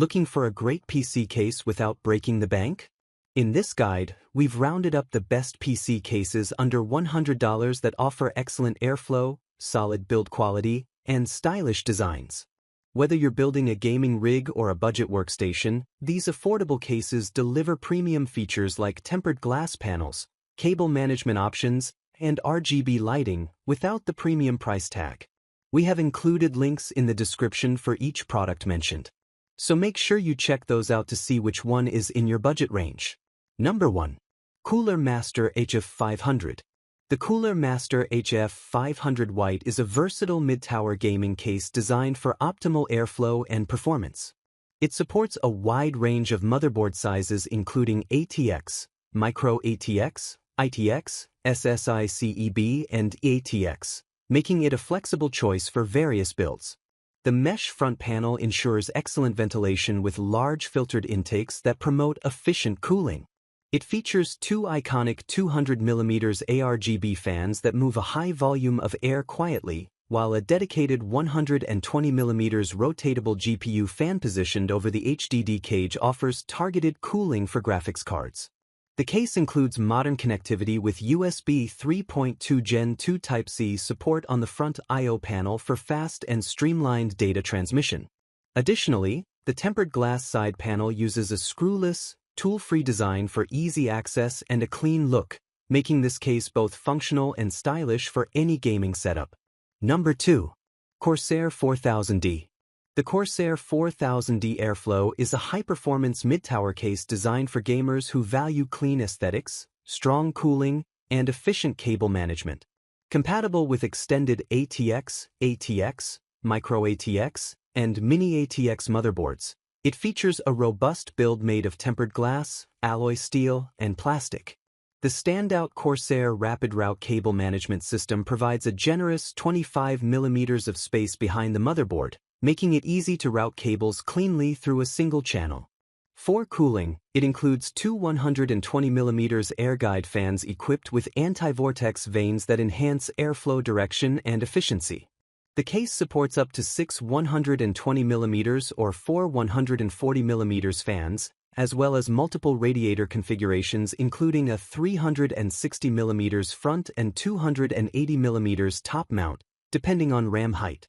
Looking for a great PC case without breaking the bank? In this guide, we've rounded up the best PC cases under $100 that offer excellent airflow, solid build quality, and stylish designs. Whether you're building a gaming rig or a budget workstation, these affordable cases deliver premium features like tempered glass panels, cable management options, and RGB lighting without the premium price tag. We have included links in the description for each product mentioned, so make sure you check those out to see which one is in your budget range. Number 1. Cooler Master HAF 500. The Cooler Master HAF 500 White is a versatile mid-tower gaming case designed for optimal airflow and performance. It supports a wide range of motherboard sizes including ATX, Micro ATX, ITX, SSICEB, and ATX, making it a flexible choice for various builds. The mesh front panel ensures excellent ventilation with large filtered intakes that promote efficient cooling. It features two iconic 200mm ARGB fans that move a high volume of air quietly, while a dedicated 120mm rotatable GPU fan positioned over the HDD cage offers targeted cooling for graphics cards. The case includes modern connectivity with USB 3.2 Gen 2 Type-C support on the front I/O panel for fast and streamlined data transmission. Additionally, the tempered glass side panel uses a screwless, tool-free design for easy access and a clean look, making this case both functional and stylish for any gaming setup. Number 2. Corsair 4000D. The Corsair 4000D Airflow is a high-performance mid-tower case designed for gamers who value clean aesthetics, strong cooling, and efficient cable management. Compatible with extended ATX, ATX, Micro ATX, and Mini ATX motherboards, it features a robust build made of tempered glass, alloy steel, and plastic. The standout Corsair Rapid Route Cable Management System provides a generous 25mm of space behind the motherboard, making it easy to route cables cleanly through a single channel. For cooling, it includes two 120mm air guide fans equipped with anti-vortex vanes that enhance airflow direction and efficiency. The case supports up to 6 120mm or 4 140mm fans, as well as multiple radiator configurations including a 360mm front and 280mm top mount, depending on RAM height.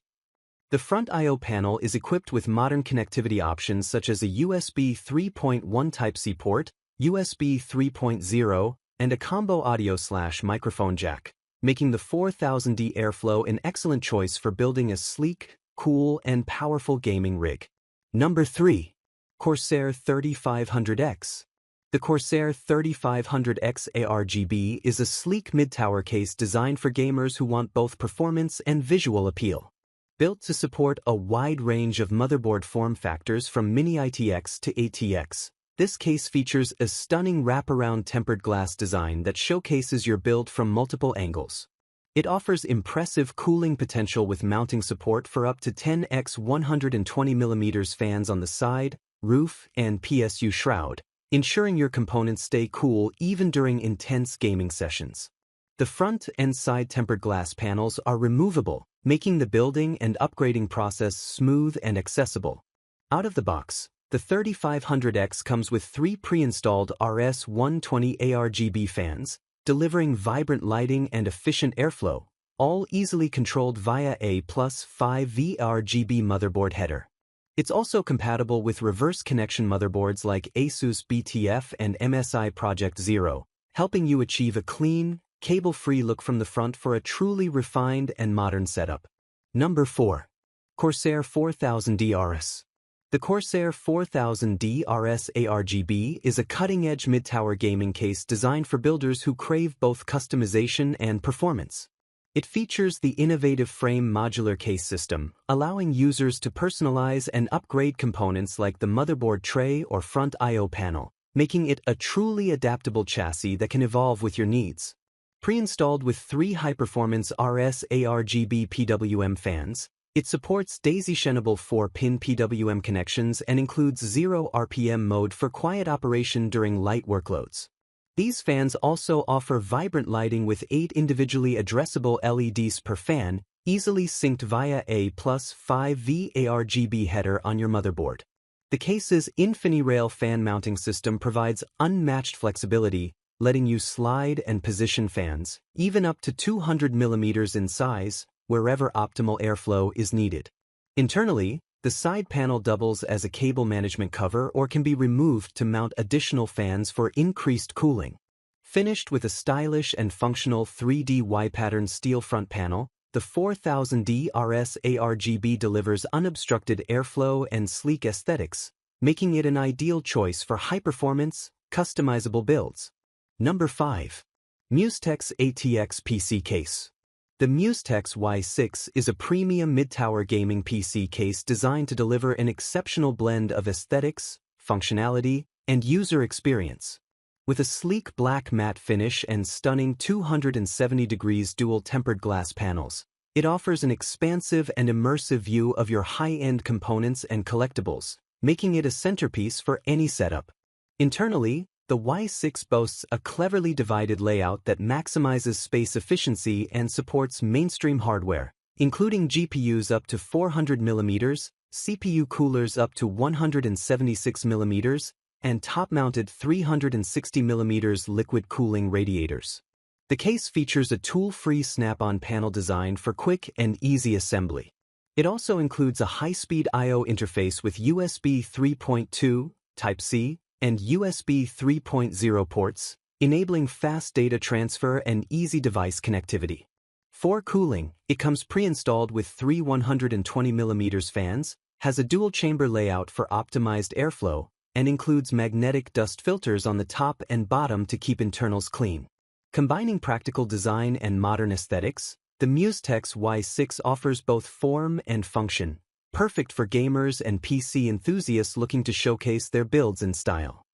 The front I/O panel is equipped with modern connectivity options such as a USB 3.1 Type-C port, USB 3.0, and a combo audio/microphone jack, making the 4000D Airflow an excellent choice for building a sleek, cool, and powerful gaming rig. Number 3. Corsair 3500X. The Corsair 3500X ARGB is a sleek mid-tower case designed for gamers who want both performance and visual appeal. Built to support a wide range of motherboard form factors from Mini ITX to ATX, this case features a stunning wraparound tempered glass design that showcases your build from multiple angles. It offers impressive cooling potential with mounting support for up to 10x 120mm fans on the side, roof, and PSU shroud, ensuring your components stay cool even during intense gaming sessions. The front and side tempered glass panels are removable, making the building and upgrading process smooth and accessible. Out of the box, the 3500X comes with 3 pre-installed RS-120 ARGB fans, delivering vibrant lighting and efficient airflow, all easily controlled via a +5V RGB motherboard header. It's also compatible with reverse connection motherboards like ASUS BTF and MSI Project Zero, helping you achieve a clean, cable-free look from the front for a truly refined and modern setup. Number 4. Corsair 4000D RS. The Corsair 4000D RS ARGB is a cutting-edge mid-tower gaming case designed for builders who crave both customization and performance. It features the innovative frame modular case system, allowing users to personalize and upgrade components like the motherboard tray or front I/O panel, making it a truly adaptable chassis that can evolve with your needs. Pre-installed with 3 high-performance RS ARGB PWM fans, it supports daisy-chainable 4-pin PWM connections and includes 0 RPM mode for quiet operation during light workloads. These fans also offer vibrant lighting with 8 individually addressable LEDs per fan, easily synced via a +5V ARGB header on your motherboard. The case's InfiniRail fan mounting system provides unmatched flexibility, letting you slide and position fans, even up to 200 millimeters in size, wherever optimal airflow is needed. Internally, the side panel doubles as a cable management cover or can be removed to mount additional fans for increased cooling. Finished with a stylish and functional 3D Y-pattern steel front panel, the 4000D RS ARGB delivers unobstructed airflow and sleek aesthetics, making it an ideal choice for high-performance, customizable builds. Number 5. Mustex ATX PC Case. The Mustex Y6 is a premium mid-tower gaming PC case designed to deliver an exceptional blend of aesthetics, functionality, and user experience. With a sleek black matte finish and stunning 270 degrees dual-tempered glass panels, it offers an expansive and immersive view of your high-end components and collectibles, making it a centerpiece for any setup. Internally, the Y6 boasts a cleverly divided layout that maximizes space efficiency and supports mainstream hardware, including GPUs up to 400 mm, CPU coolers up to 176 mm, and top-mounted 360 mm liquid cooling radiators. The case features a tool-free snap-on panel design for quick and easy assembly. It also includes a high-speed I/O interface with USB 3.2, Type-C, and USB 3.0 ports, enabling fast data transfer and easy device connectivity. For cooling, it comes pre-installed with three 120 mm fans, has a dual-chamber layout for optimized airflow, and includes magnetic dust filters on the top and bottom to keep internals clean. Combining practical design and modern aesthetics, the Mustex Y6 offers both form and function, perfect for gamers and PC enthusiasts looking to showcase their builds in style.